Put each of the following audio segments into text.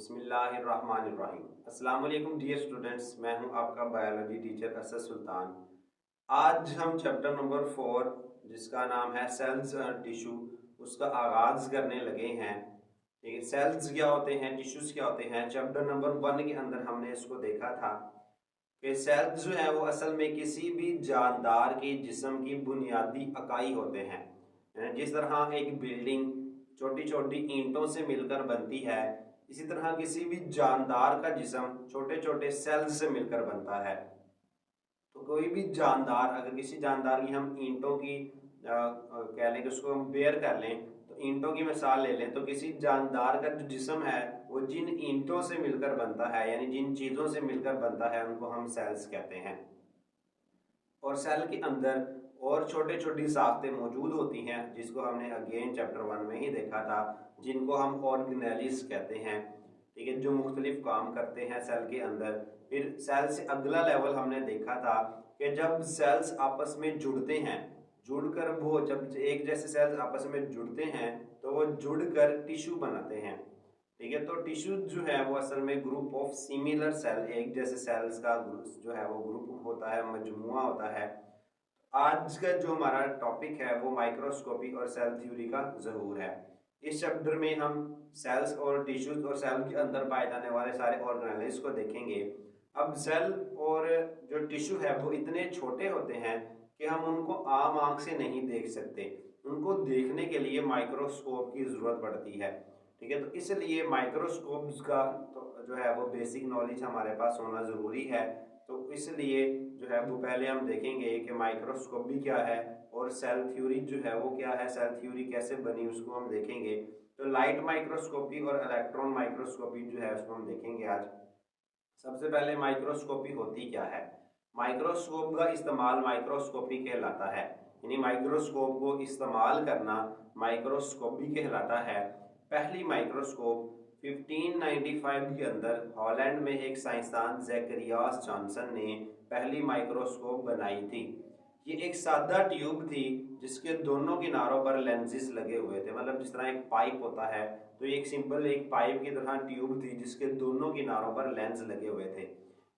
बिस्मिल्लाहिर्रहमानिर्रहीम। अस्सलाम वालेकुम डियर स्टूडेंट्स, मैं हूं आपका बायोलॉजी टीचर असद सुल्तान। आज हम चैप्टर नंबर 4 जिसका नाम है सेल्स और टिश्यू उसका आगाज़ करने लगे हैं। ठीक है, सेल्स क्या होते हैं, टिश्यूज़ क्या होते हैं। चैप्टर नंबर 1 के अंदर हमने इसको देखा था कि सेल्स जो है वो असल में किसी भी जानदार के जिस्म की बुनियादी इकाई होते हैं। जिस तरह एक बिल्डिंग छोटी छोटी ईंटों से मिलकर बनती है, इसी तरह किसी भी जानदार का जिस्म छोटे छोटे सेल्स से मिलकर बनता है। तो कोई भी जानदार, अगर किसी जानदार की हम ईंटों की कह लें कि उसको हम बेयर कर लें, तो ईंटों की मिसाल ले लें, तो किसी जानदार का जो जिस्म है वो जिन ईंटों से मिलकर बनता है, यानी जिन चीज़ों से मिलकर बनता है, उनको हम सेल्स कहते हैं। और सेल के अंदर और छोटे छोटी साख्तें मौजूद होती हैं जिसको हमने अगेन चैप्टर 1 में ही देखा था, जिनको हम ऑर्गेनेलिस कहते हैं। ठीक है, जो मुख्तलिफ काम करते हैं सेल के अंदर। फिर सेल से अगला लेवल हमने देखा था कि जब सेल्स आपस में जुड़ते हैं, जुड़कर वो जब एक जैसे सेल्स आपस में जुड़ते हैं तो वो जुड़कर टिश्यू बनाते हैं। ठीक है, तो टिश्यू जो है वो असल में ग्रुप ऑफ सिमिलर सेल, एक जैसे सेल्स का जो है वो ग्रुप होता है, मजमुआ होता है। आज का जो हमारा टॉपिक है वो माइक्रोस्कोपी और सेल थ्योरी का ज़हूर है। इस चैप्टर में हम सेल्स और टिश्यूज और सेल के अंदर पाए जाने वाले सारे ऑर्गेनेल्स को देखेंगे। अब सेल और जो टिश्यू है वो इतने छोटे होते हैं कि हम उनको आम आंख से नहीं देख सकते। उनको देखने के लिए माइक्रोस्कोप की ज़रूरत पड़ती है। ठीक है, तो इसलिए माइक्रोस्कोप्स का तो जो है वो बेसिक नॉलेज हमारे पास होना ज़रूरी है। तो इसलिए जो है वो पहले हम देखेंगे कि माइक्रोस्कोप भी क्या है और सेल थ्योरी जो है वो क्या है, सेल थ्योरी कैसे बनी उसको हम देखेंगे। तो लाइट माइक्रोस्कोपी और इलेक्ट्रॉन माइक्रोस्कोपी जो है उसको हम देखेंगे आज। सबसे पहले माइक्रोस्कोपी होती क्या है। माइक्रोस्कोप का इस्तेमाल माइक्रोस्कोपी कहलाता है, यानी माइक्रोस्कोप को इस्तेमाल करना माइक्रोस्कोपी कहलाता है। पहली माइक्रोस्कोप 1595 के अंदर हॉलैंड में एक साइंसदान ज़ैकरियास जॉनसन ने पहली माइक्रोस्कोप बनाई थी। ये एक सादा ट्यूब थी जिसके दोनों किनारों पर लेंसेज लगे हुए थे, मतलब जिस तरह एक पाइप होता है तो एक सिंपल एक पाइप की तरह ट्यूब थी जिसके दोनों किनारों पर लेंस लगे हुए थे।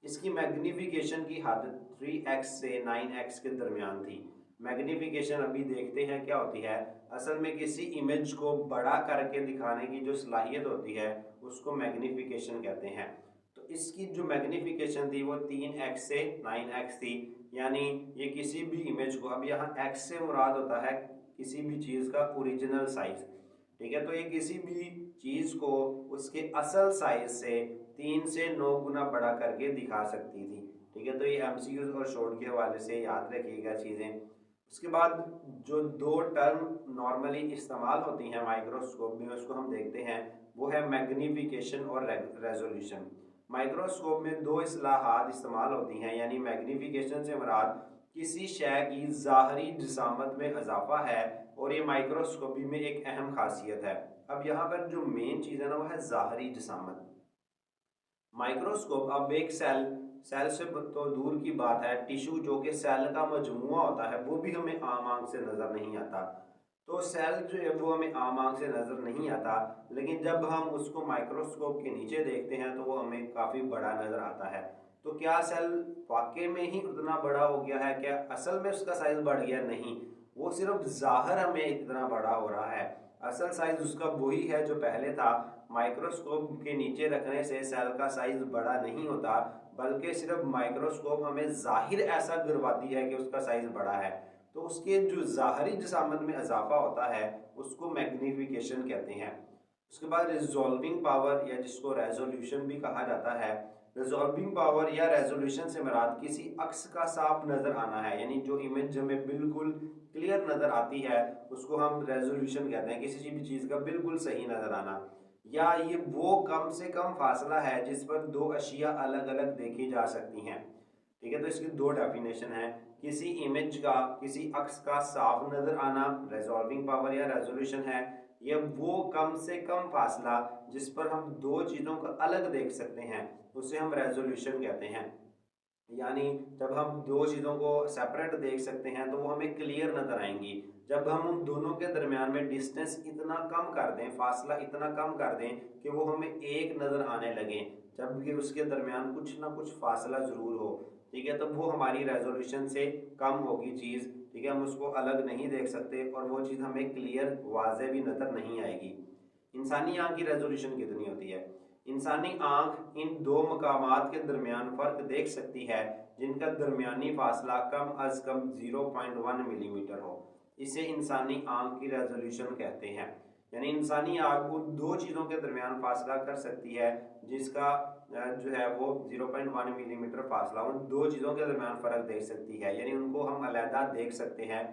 इसकी मैग्नीफिकेशन की हद 3x से 9x के दरमियान थी। मैग्नीफिकेशन अभी देखते हैं क्या होती है। असल में किसी इमेज को बड़ा करके दिखाने की जो सलाहियत होती है उसको मैग्नीफिकेशन कहते हैं। तो इसकी जो मैग्नीफिकेशन थी वो 3x से 9x थी, यानी ये किसी भी इमेज को, अब यहाँ x से मुराद होता है किसी भी चीज़ का ओरिजिनल साइज। ठीक है, तो ये किसी भी चीज़ को उसके असल साइज से 3 से 9 गुना बड़ा करके दिखा सकती थी। ठीक है, तो ये एमसीक्यूज और शॉर्ट के हवाले से याद रखिएगा चीज़ें। उसके बाद जो दो टर्म नॉर्मली इस्तेमाल होती हैं माइक्रोस्कोप में उसको हम देखते हैं, वो है मैग्नीफिकेशन और रेजोल्यूशन। माइक्रोस्कोप में दो इस्लाहात इस्तेमाल होती हैं, यानी मैग्नीफिकेशन से मुराद किसी शय की ज़ाहरी जिसामत में इजाफा है और ये माइक्रोस्कोपी में एक अहम खासियत है। अब यहाँ पर जो मेन चीज़ है ना वो है ज़ाहरी जिसामत। माइक्रोस्कोप अब एक सेल सेल से तो दूर की बात है, टिश्यू जो कि सेल का मजमुआ होता है वो भी हमें आम आंख से नज़र नहीं आता। तो सेल जो है वो हमें आम आंख से नज़र नहीं आता, लेकिन जब हम उसको माइक्रोस्कोप के नीचे देखते हैं तो वो हमें काफ़ी बड़ा नज़र आता है। तो क्या सेल वाकई में ही उतना बड़ा हो गया है, क्या असल में उसका साइज बढ़ गया? नहीं, वो सिर्फ ज़ाहिर हमें इतना बड़ा हो रहा है। असल साइज उसका वही है जो पहले था। माइक्रोस्कोप के नीचे रखने से सेल का साइज बड़ा नहीं होता, बल्कि सिर्फ माइक्रोस्कोप हमें जाहिर ऐसा करवाती है कि उसका साइज बड़ा है। तो उसके जो ज़ाहरी जिसामत में इजाफा होता है उसको मैग्नीफिकेशन कहते हैं। उसके बाद रिजॉल्विंग पावर या जिसको रेजोल्यूशन भी कहा जाता है। रिजॉल्विंग पावर या रेजोल्यूशन से मुराद किसी अक्स का साफ नज़र आना है, यानी जो इमेज हमें बिल्कुल क्लियर नज़र आती है उसको हम रेजोल्यूशन कहते हैं, किसी भी चीज़ का बिल्कुल सही नज़र आना। या ये वो कम से कम फासला है जिस पर दो अशिया अलग अलग देखी जा सकती हैं। ठीक है, तो इसकी दो डेफिनेशन है। किसी इमेज का किसी अक्स का साफ नज़र आना रिजॉल्विंग पावर या रेजोल्यूशन है। यह वो कम से कम फासला जिस पर हम दो चीज़ों को अलग देख सकते हैं उसे हम रेजोल्यूशन कहते हैं। यानी जब हम दो चीज़ों को सेपरेट देख सकते हैं तो वो हमें क्लियर नज़र आएंगी। जब हम उन दोनों के दरमियान में डिस्टेंस इतना कम कर दें, फासला इतना कम कर दें कि वो हमें एक नज़र आने लगे, जबकि उसके दरमियान कुछ ना कुछ फासला ज़रूर हो, ठीक है, तो वो हमारी रेजोल्यूशन से कम होगी चीज़, ठीक है, हम उसको अलग नहीं देख सकते और वो चीज़ हमें क्लियर वाज़े भी नज़र नहीं आएगी। इंसानी आँख की रेजोल्यूशन कितनी होती है? इंसानी आँख इन दो मकामात के दरमियान फ़र्क देख सकती है जिनका दरमियानी फासला कम अज़ कम 0.1 मिलीमीटर हो। इसे इंसानी आँख की रेजोल्यूशन कहते हैं। यानी इंसानी आँख उन दो चीज़ों के दरमियान फासला कर सकती है जिसका जो है वो 0.1 मिलीमीटर फासला, उन दो चीज़ों के दरमियान फ़र्क देख सकती है, यानी उनको हम अलहदा देख सकते हैं।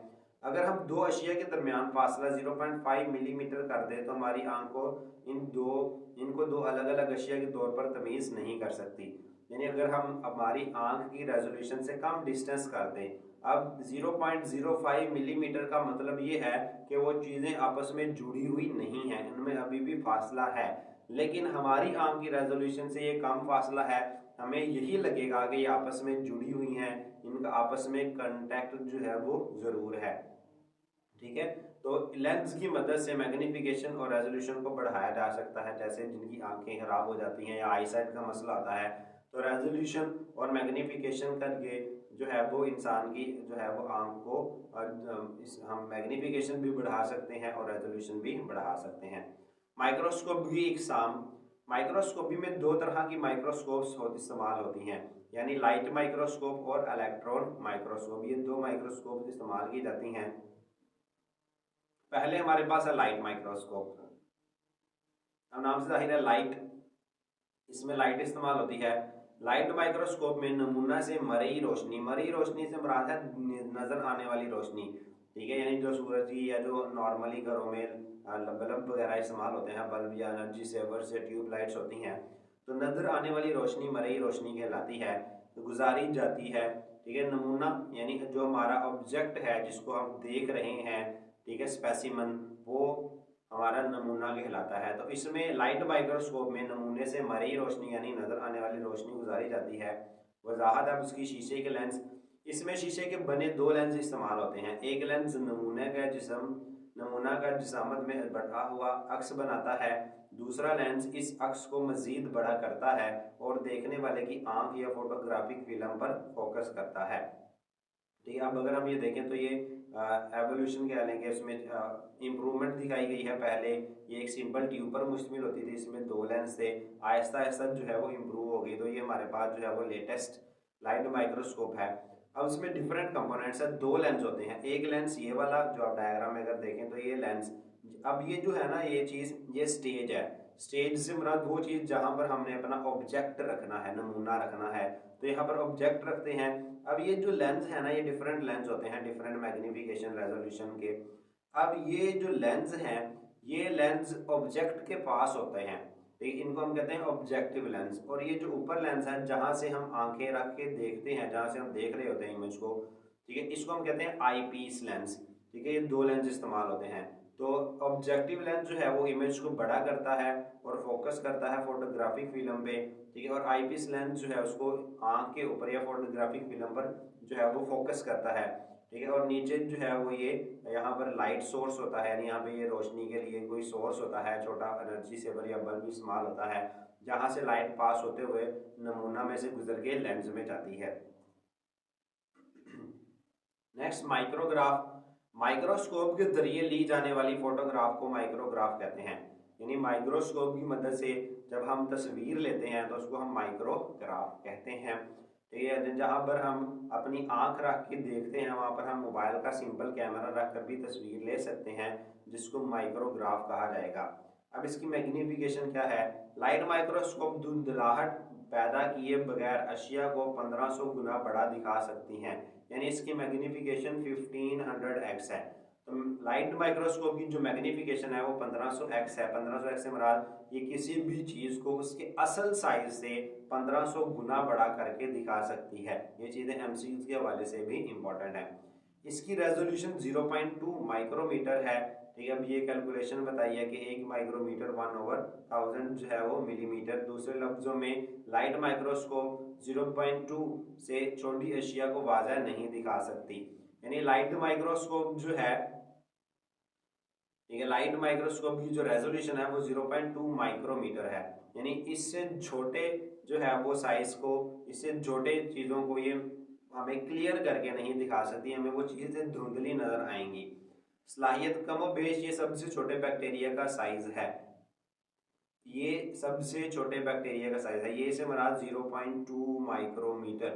अगर हम दो अशिया के दरमियान फासला 0.5 मिलीमीटर कर दें तो हमारी आँख को इनको दो अलग अलग अशिया के तौर पर तमीज़ नहीं कर सकती। यानी अगर हम हमारी आँख की रेजोल्यूशन से कम डिस्टेंस कर दें, अब 0.05 मिलीमीटर का मतलब ये है कि वो चीज़ें आपस में जुड़ी हुई नहीं हैं, इनमें अभी भी फासला है, लेकिन हमारी आँख की रेजोल्यूशन से ये कम फासला है, हमें यही लगेगा कि ये आपस में जुड़ी हुई हैं, इनका आपस में कंटेक्ट जो है वो ज़रूर है, ठीक है। तो लेंस की मदद से मैग्नीफिकेशन और रेजोल्यूशन को बढ़ाया जा सकता है। जैसे जिनकी आंखें खराब हो जाती हैं या आई साइट का मसला आता है तो रेजोल्यूशन और मैग्नीफिकेशन करके जो है वो इंसान की जो है वो आंख को हम मैग्नीफिकेशन भी बढ़ा सकते हैं और रेजोल्यूशन भी बढ़ा सकते हैं। माइक्रोस्कोप की इकसाम। माइक्रोस्कोपी में दो तरह की माइक्रोस्कोप्स इस्तेमाल होती हैं, यानी लाइट माइक्रोस्कोप और इलेक्ट्रॉन माइक्रोस्कोप, ये दो माइक्रोस्कोप इस्तेमाल की जाती हैं। पहले हमारे पास है लाइट माइक्रोस्कोप। अब नाम से जाहिर है लाइट, इसमें लाइट इस्तेमाल होती है। लाइट माइक्रोस्कोप में नमूना से मरई रोशनी से मुराद है नजर आने वाली रोशनी, ठीक है, यानी जो सूरज की या जो नॉर्मली घरों में बल्ब वगैरह इस्तेमाल होते हैं, बल्ब या एनर्जी सेवर्स या ट्यूब लाइट्स होती हैं, तो नजर आने वाली रोशनी मरई रोशनी कहलाती है, तो गुजारी जाती है, ठीक है। नमूना यानी जो हमारा ऑब्जेक्ट है जिसको हम देख रहे हैं, ठीक है, स्पेसिमन, वो हमारा नमूना कहलाता है। तो इसमें लाइट माइक्रोस्कोप में नमूने से मरई रोशनी यानी नजर आने वाली रोशनी गुजारी जाती है। वजाहत है उसकी शीशे के लेंस। इसमें शीशे के बने दो लेंस इस्तेमाल होते हैं। एक लेंस नमूना का जिसामत में बढ़ा हुआ अक्स बनाता है, दूसरा लेंस इस अक्स को मजीद बड़ा करता है और देखने वाले की आंख या फोटोग्राफिक फिल्म पर फोकस करता है, ठीक है। अब अगर हम ये देखें तो ये एवोल्यूशन कह लेंगे, इसमें इम्प्रूवमेंट दिखाई गई है। पहले ये एक सिंपल ट्यूब पर मुश्तमिल होती थी, इसमें दो लेंस थे, आहिस्ता आहिस्ता जो है वो इम्प्रूव हो गई, तो ये हमारे पास जो है वो लेटेस्ट लाइट माइक्रोस्कोप है। अब इसमें डिफरेंट कंपोनेंट्स है, दो लेंस होते हैं। एक लेंस ये वाला जो आप डायग्राम में अगर देखें तो ये लेंस, अब ये जो है ना ये चीज़, ये स्टेज है। स्टेज से मुराद वो चीज़ जहाँ पर हमने अपना ऑब्जेक्ट रखना है, नमूना रखना है, तो यहाँ पर ऑब्जेक्ट रखते हैं। अब ये जो लेंस है ना, ये डिफरेंट लेंस होते हैं, डिफरेंट मैग्नीफिकेशन रेजोल्यूशन के। अब ये जो लेंस हैं, ये लेंस ऑब्जेक्ट के पास होते हैं, ठीक, इनको हम कहते हैं ऑब्जेक्टिव लेंस। और ये जो ऊपर लेंस है जहाँ से हम आंखें रख के देखते हैं, जहाँ से हम देख रहे होते हैं इमेज को, ठीक है, इसको हम कहते हैं आई पीस लेंस, ठीक है। ये दो लेंस इस्तेमाल होते हैं। तो ऑब्जेक्टिव लेंस जो है वो इमेज को बड़ा करता है और फोकस करता है फोटोग्राफिक फिल्म पे, ठीक है, और आईपीस लेंस जो है उसको आंख के ऊपर या फोटोग्राफिक फिल्म पर जो है वो फोकस करता है, ठीक है। और नीचे जो है वो ये यहाँ पर लाइट सोर्स होता है, यानी यहाँ पे ये रोशनी के लिए कोई सोर्स होता है, छोटा एनर्जी सेवर या बल्ब इस्तेमाल होता है, जहाँ से लाइट पास होते हुए नमूना में से गुजर के लेंस में जाती है। Next micrograph. माइक्रोस्कोप के जरिए ली जाने वाली फोटोग्राफ को माइक्रोग्राफ कहते हैं, यानी माइक्रोस्कोप की मदद से जब हम तस्वीर लेते हैं तो उसको हम माइक्रोग्राफ कहते हैं, ठीक है। जहाँ पर हम अपनी आंख रख के देखते हैं वहाँ पर हम मोबाइल का सिंपल कैमरा रख कर भी तस्वीर ले सकते हैं, जिसको माइक्रोग्राफ कहा जाएगा। अब इसकी मैग्नीफिकेशन क्या है? लाइट माइक्रोस्कोप धुंधलाहट पैदा किए बगैर अशिया को 1500 गुना बड़ा दिखा सकती हैं, यानी इसकी मैग्नीफिकेशन 1500x है। तो लाइट माइक्रोस्कोप की जो मैग्नीफिकेशन है वो 1500x है। 1500x से मुराद ये किसी भी चीज़ को उसके असल साइज से 1500 गुना बड़ा करके दिखा सकती है। ये चीज़ें एमसीक्यूज के हवाले से भी इम्पोर्टेंट है। इसकी रेजोल्यूशन 0.2 माइक्रोमीटर है, ठीक है। अब ये कैलकुलेशन बताइए कि 1 माइक्रोमीटर 1/1000 जो है वो मिलीमीटर। दूसरे लफ्जों में लाइट माइक्रोस्कोप 0.2 से छोटी अशिया को वाज़ह नहीं दिखा सकती। यानी लाइट माइक्रोस्कोप जो है, ठीक है, लाइट माइक्रोस्कोप की जो रेजोल्यूशन है वो 0.2 माइक्रोमीटर है। यानी इससे छोटे जो है वो साइज को, इससे छोटे चीज़ों को ये हमें क्लियर करके नहीं दिखा सकती, हमें वो चीज़ें धुंधली नजर आएंगी। सलाहियत कमोबेश ये सबसे छोटे बैक्टीरिया का साइज है, ये सबसे छोटे बैक्टीरिया का साइज है, ये से मराद 0.2 माइक्रोमीटर।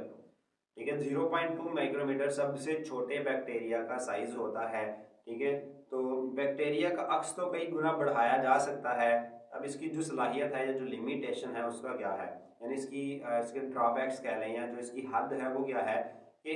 ठीक है, 0.2 माइक्रोमीटर सबसे छोटे बैक्टीरिया का साइज होता है। ठीक है, तो बैक्टीरिया का अक्स तो कई गुना बढ़ाया जा सकता है। अब इसकी जो सलाहियत है या जो लिमिटेशन है उसका क्या है, यानी इसके ड्रॉबैक्स कह लें या जो इसकी हद है वो क्या है कि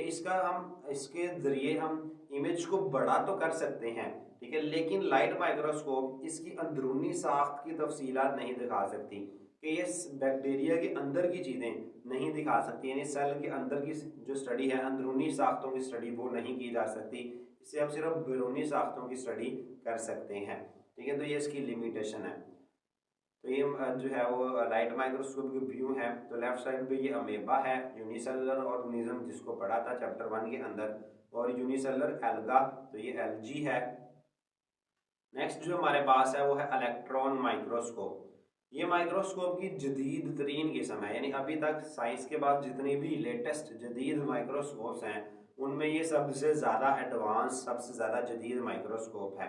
इसके जरिए हम इमेज को बड़ा तो कर सकते हैं, ठीक है, लेकिन लाइट माइक्रोस्कोप इसकी अंदरूनी साख्त की तफसीलात नहीं दिखा सकती, कि ये बैक्टीरिया के अंदर की चीज़ें नहीं दिखा सकती, यानी सेल के अंदर की जो स्टडी है, अंदरूनी साख्तों की स्टडी वो नहीं की जा सकती। इससे हम सिर्फ बैरूनी साख्तों की स्टडी कर सकते हैं। ठीक है, तो ये इसकी लिमिटेशन है। तो ये जो है वो लाइट माइक्रोस्कोप के व्यू है। तो लेफ्ट साइड पे ये अमेबा है, यूनिसेलुलर ऑर्गेनिज्म जिसको पढ़ा था चैप्टर 1 के अंदर, और यूनिसेलुलर एल्गा, तो ये एलजी है। नेक्स्ट जो हमारे पास है वो है इलेक्ट्रॉन माइक्रोस्कोप। ये माइक्रोस्कोप की जदीद तरीन किस्म है, यानी अभी तक साइंस के बाद जितने भी लेटेस्ट जदीद माइक्रोस्कोप्स हैं उनमें ये सबसे ज़्यादा एडवांस, सबसे ज़्यादा जदीद माइक्रोस्कोप है।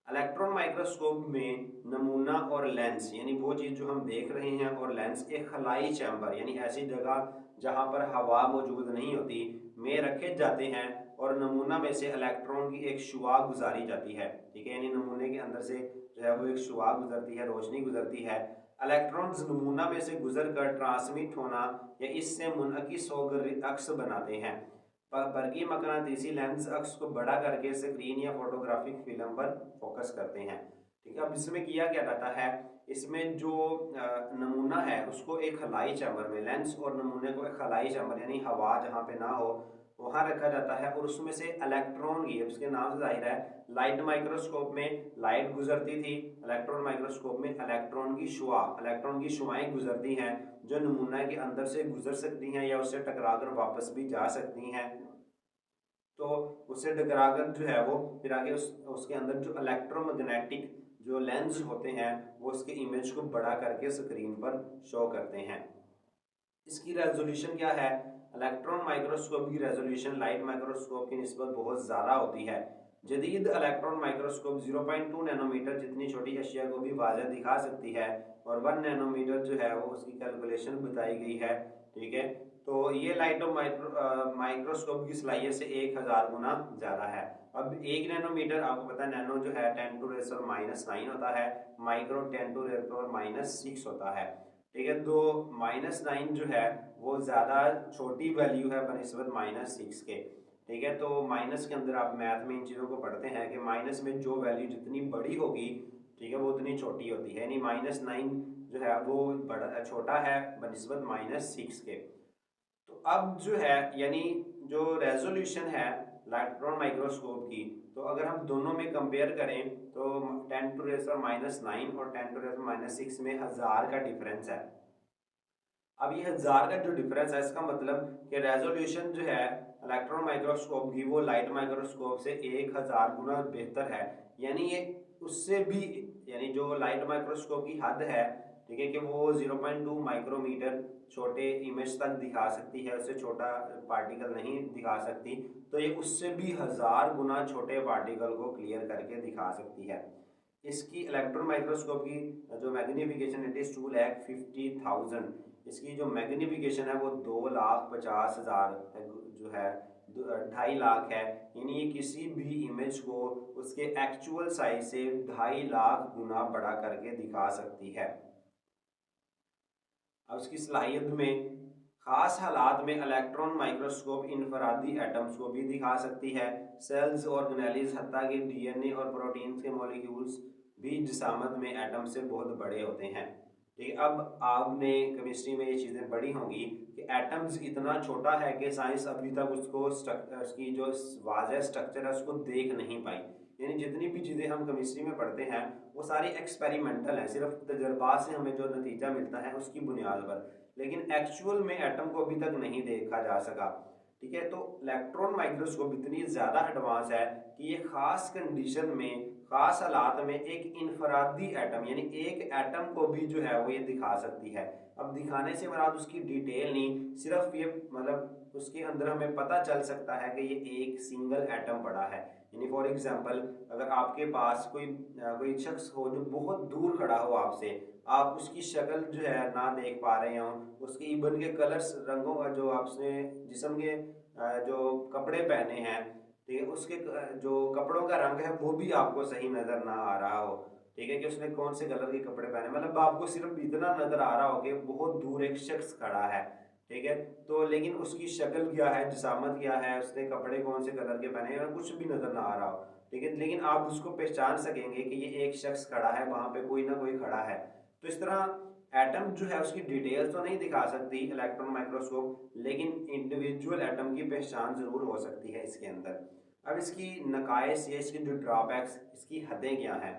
इलेक्ट्रॉन माइक्रोस्कोप में नमूना और लेंस, यानी वो चीज़ जो हम देख रहे हैं, और लेंस एक खलाई चैम्बर, यानी ऐसी जगह जहाँ पर हवा मौजूद नहीं होती, में रखे जाते हैं, और नमूना में से इलेक्ट्रॉन की एक शुआ गुजारी जाती है। ठीक है, यानी नमूने के अंदर से जो है वो एक शुआ गुजरती है, रोशनी गुजरती है। इलेक्ट्रॉन्स नमूना में से गुजर कर ट्रांसमिट होना या इससे मुनकिस होकर अक्स बनाते हैं। बरकी मकनातीसी लेंस अक्स को बड़ा करके स्क्रीन या फोटोग्राफिक फिल्म पर फोकस करते हैं। ठीक है, अब इसमें किया क्या जाता है, इसमें जो नमूना है उसको एक खलाई चैम्बर में, लेंस और नमूने को एक खलाई चैम्बर यानी हवा जहाँ पे ना हो वहाँ रखा जाता है, और उसमें से इलेक्ट्रॉन की, उसके नाम से जाहिर है, लाइट माइक्रोस्कोप में लाइट गुजरती थी, इलेक्ट्रॉन माइक्रोस्कोप में इलेक्ट्रॉन की शुआएं गुजरती हैं, जो नमूना के अंदर से गुजर सकती हैं या उससे टकराकर वापस भी जा सकती हैं। तो उससे टकराकर जो है वो फिर आगे उसके अंदर जो इलेक्ट्रोमैग्नेटिक जो लेंस होते हैं वो उसके इमेज को बड़ा करके स्क्रीन पर शो करते हैं। इसकी रेजोल्यूशन क्या है, इलेक्ट्रॉन माइक्रोस्कोप की रेजोल्यूशन लाइट माइक्रोस्कोप की निस्बत बहुत ज़्यादा होती है। जदीद इलेक्ट्रॉन माइक्रोस्कोप 0.2 नैनोमीटर जितनी छोटी अशिया को भी वाज़ह दिखा सकती है, और 1 नैनोमीटर जो है वो उसकी कैलकुलेशन बताई गई है। ठीक है, तो ये लाइट माइक्रोस्कोप की सलाहियत से 1000 गुना ज़्यादा है। अब 1 नैनोमीटर आपको पता है, नैनो जो है 10⁻⁻⁹ होता है, माइक्रो 10⁻⁻�6 होता है। ठीक है, तो -9 जो है वो ज़्यादा छोटी वैल्यू है बनिस्बत -6 के। ठीक है, तो माइनस के अंदर आप मैथ में इन चीज़ों को पढ़ते हैं कि माइनस में जो वैल्यू जितनी बड़ी होगी, ठीक है, वो उतनी छोटी होती है, यानी -9 जो है वो बड़ा छोटा है बनिस्बत -6 के। तो अब जो है यानी जो रेजोल्यूशन है इलेक्ट्रॉन माइक्रोस्कोप की, तो अगर हम दोनों में कंपेयर करें तो 10⁻⁹ और 10⁻⁶ में 1000 का डिफरेंस है। अब ये 1000 का जो डिफरेंस है इसका मतलब कि रेजोल्यूशन जो है इलेक्ट्रॉन माइक्रोस्कोप की वो लाइट माइक्रोस्कोप से 1000 गुना बेहतर है। यानी ये उससे भी, यानी जो लाइट माइक्रोस्कोप की हद है, ठीक है, कि वो 0.2 माइक्रोमीटर छोटे इमेज तक दिखा सकती है, उससे छोटा पार्टिकल नहीं दिखा सकती, तो ये उससे भी 1000 गुना छोटे पार्टिकल को क्लियर करके दिखा सकती है। इसकी इलेक्ट्रॉन माइक्रोस्कोप की जो मैग्नीफिकेशन इट इज 2,50,000, इसकी जो मैग्नीफिकेशन है वो 2,50,000 जो है 2.5 लाख है, यानी ये किसी भी इमेज को उसके एक्चुअल साइज से 2.5 लाख गुना बड़ा करके दिखा सकती है। अब उसकी सलाहियत में खास हालात में इलेक्ट्रॉन माइक्रोस्कोप इनफरादी एटम्स को भी दिखा सकती है, सेल्स, ऑर्गेनेल्स, हत्ता कि डीएनए और प्रोटीन्स के मॉलिक्यूल्स भी जिसामत में एटम से बहुत बड़े होते हैं। ठीक है, अब आपने केमिस्ट्री में ये चीज़ें पढ़ी होंगी कि एटम्स इतना छोटा है कि साइंस अभी तक उसकी जो वाज़ह स्ट्रक्चर है उसको देख नहीं पाई, यानी जितनी भी चीज़ें हम केमिस्ट्री में पढ़ते हैं वो सारी एक्सपेरिमेंटल है, सिर्फ तजर्बात से हमें जो नतीजा मिलता है उसकी बुनियाद पर, लेकिन एक्चुअल में एटम को अभी तक नहीं देखा जा सका। ठीक है, तो इलेक्ट्रॉन माइक्रोस्कोप इतनी ज़्यादा एडवांस है कि ये ख़ास कंडीशन में, ख़ास हालात में एक इनफरादी एटम यानी एक एटम को भी जो है वो ये दिखा सकती है। अब दिखाने से मुराद उसकी डिटेल नहीं, सिर्फ ये मतलब उसके अंदर हमें पता चल सकता है कि ये एक सिंगल एटम पड़ा है। यानी फॉर एग्जांपल अगर आपके पास कोई शख्स हो जो बहुत दूर खड़ा हो आपसे, आप उसकी शक्ल जो है ना देख पा रहे हो, उसके इबन के कलर्स रंगों का जो आपने जिस्म के जो कपड़े पहने हैं, ठीक है, उसके जो कपड़ों का रंग है वो भी आपको सही नज़र ना आ रहा हो, ठीक है, कि उसने कौन से कलर के कपड़े पहने, मतलब आपको सिर्फ इतना नज़र आ रहा हो कि बहुत दूर एक शख्स खड़ा है, ठीक है, तो लेकिन उसकी शक्ल क्या है, जिसामत क्या है, उसने कपड़े कौन से कलर के पहने हैं, कुछ भी नज़र ना आ रहा हो, ठीक है, लेकिन आप उसको पहचान सकेंगे कि ये एक शख्स खड़ा है, वहाँ पे कोई ना कोई खड़ा है। तो इस तरह एटम जो है उसकी डिटेल्स तो नहीं दिखा सकती इलेक्ट्रॉन माइक्रोस्कोप, लेकिन इंडिविजुअल एटम की पहचान ज़रूर हो सकती है इसके अंदर। अब इसकी नकाइस या इसकी जो ड्रॉबैक्स, इसकी हदें क्या हैं।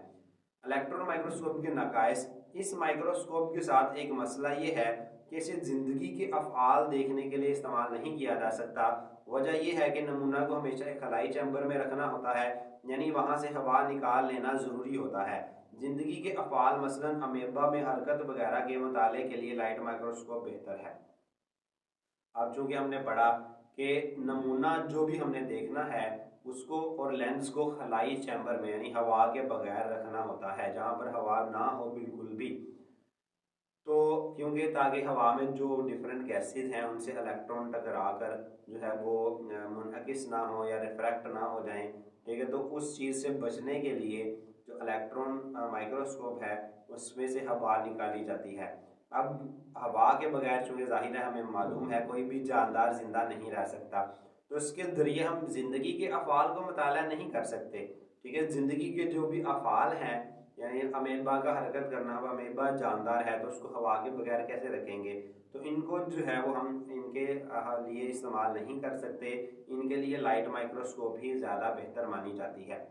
इलेक्ट्रॉन माइक्रोस्कोप के नकाइस, इस माइक्रोस्कोप के साथ एक मसला ये है कि इसे ज़िंदगी के अफ़आल देखने के लिए इस्तेमाल नहीं किया जा सकता। वजह यह है कि नमूना को हमेशा एक खलाई चैम्बर में रखना होता है, यानी वहाँ से हवा निकाल लेना ज़रूरी होता है। ज़िंदगी के अफ़आल मसलन अमेबा में हरकत वगैरह के मुताले के लिए लाइट माइक्रोस्कोप बेहतर है। अब चूंकि हमने पढ़ा कि नमूना जो भी हमने देखना है उसको और लेंस को खलाई चैम्बर में यानी हवा के बगैर रखना होता है, जहाँ पर हवा ना हो बिल्कुल भी, तो क्योंकि ताकि हवा में जो डिफरेंट गैसेज हैं उनसे इलेक्ट्रॉन टकरा कर जो है वो मुनअकिस ना हो या रिफ्रैक्ट ना हो जाएं, ठीक है, तो उस चीज़ से बचने के लिए जो इलेक्ट्रॉन माइक्रोस्कोप है उसमें से हवा निकाली जाती है। अब हवा के बगैर चूँकि ज़ाहिर है हमें मालूम है कोई भी जानदार जिंदा नहीं रह सकता, तो इसके ज़रिए हम ज़िंदगी के अफ़ाल को मुताला नहीं कर सकते, ठीक है, ज़िंदगी के जो भी अफ़ाल हैं यानी अमेबा का हरकत करना, अब अमेबा जानदार है तो उसको हवा के बगैर कैसे रखेंगे, तो इनको जो है वो हम इनके लिए इस्तेमाल नहीं कर सकते, इनके लिए लाइट माइक्रोस्कोप ही ज़्यादा बेहतर मानी जाती है।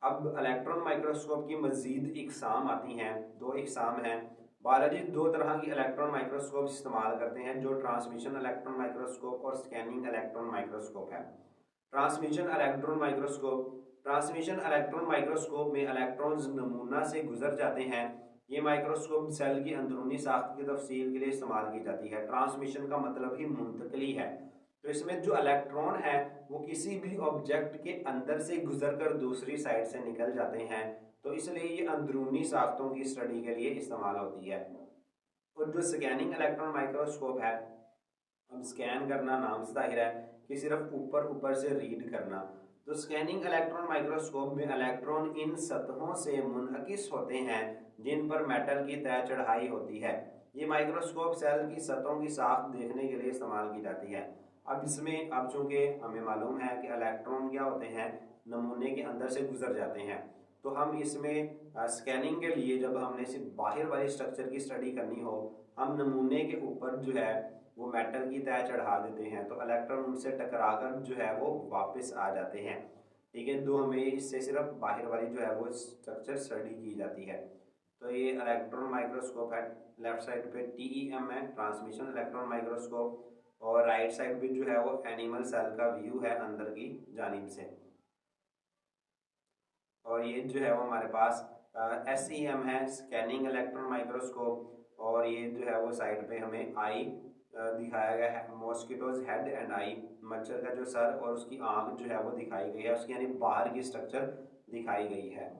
अब इलेक्ट्रॉन माइक्रोस्कोप की मज़ीद इकसाम आती हैं, दो इकसाम हैं। बायोलॉजी दो तरह की इलेक्ट्रॉन माइक्रोस्कोप इस्तेमाल करते हैं, जो ट्रांसमिशन इलेक्ट्रॉन माइक्रोस्कोप और स्कैनिंग इलेक्ट्रॉन माइक्रोस्कोप है। ट्रांसमिशन इलेक्ट्रॉन माइक्रोस्कोप में इलेक्ट्रॉन्स नमूना से गुजर जाते हैं। ये माइक्रोस्कोप सेल की अंदरूनी साख्त की तफसील के लिए इस्तेमाल की जाती है। ट्रांसमिशन का मतलब ही मुंतकली है, तो इसमें जो इलेक्ट्रॉन है वो किसी भी ऑब्जेक्ट के अंदर से गुजर कर दूसरी साइड से निकल जाते हैं, तो इसलिए ये अंदरूनी साख्तों की स्टडी के लिए इस्तेमाल होती है। और जो स्कैनिंग इलेक्ट्रॉन माइक्रोस्कोप है, अब स्कैन करना नाम से जाहिर है कि सिर्फ ऊपर ऊपर से रीड करना, तो स्कैनिंग इलेक्ट्रॉन माइक्रोस्कोप में इलेक्ट्रॉन इन सतहों से मुनअकिस होते हैं जिन पर मेटल की तय चढ़ाई होती है। ये माइक्रोस्कोप सेल की सतहों की साख देखने के लिए इस्तेमाल की जाती है। अब इसमें अब चूंकि हमें मालूम है कि इलेक्ट्रॉन क्या होते हैं, नमूने के अंदर से गुजर जाते हैं, तो हम इसमें स्कैनिंग के लिए जब हमने सिर्फ बाहर वाले स्ट्रक्चर की स्टडी करनी हो, हम नमूने के ऊपर जो है वो मेटल की तय चढ़ा देते हैं, तो इलेक्ट्रॉन उनसे टकराकर जो है वो वापस आ जाते हैं, ठीक है, तो हमें इससे सिर्फ बाहर वाली जो है वो स्ट्रक्चर स्टडी की जाती है। तो ये इलेक्ट्रॉन माइक्रोस्कोप है, लेफ्ट साइड पे TEM है ट्रांसमिशन इलेक्ट्रॉन माइक्रोस्कोप, और राइट साइड पे जो है वो एनिमल सेल का व्यू है अंदर की जानिब से, और ये जो है वो हमारे पास SEM है स्कैनिंग इलेक्ट्रॉन माइक्रोस्कोप, और ये जो है वो साइड पे हमें आई दिखाया गया है, मॉस्किटोज हेड एंड आई, मच्छर का जो सर और उसकी आंख जो है वो दिखाई गई है, उसकी यानी बाहर की स्ट्रक्चर दिखाई गई है।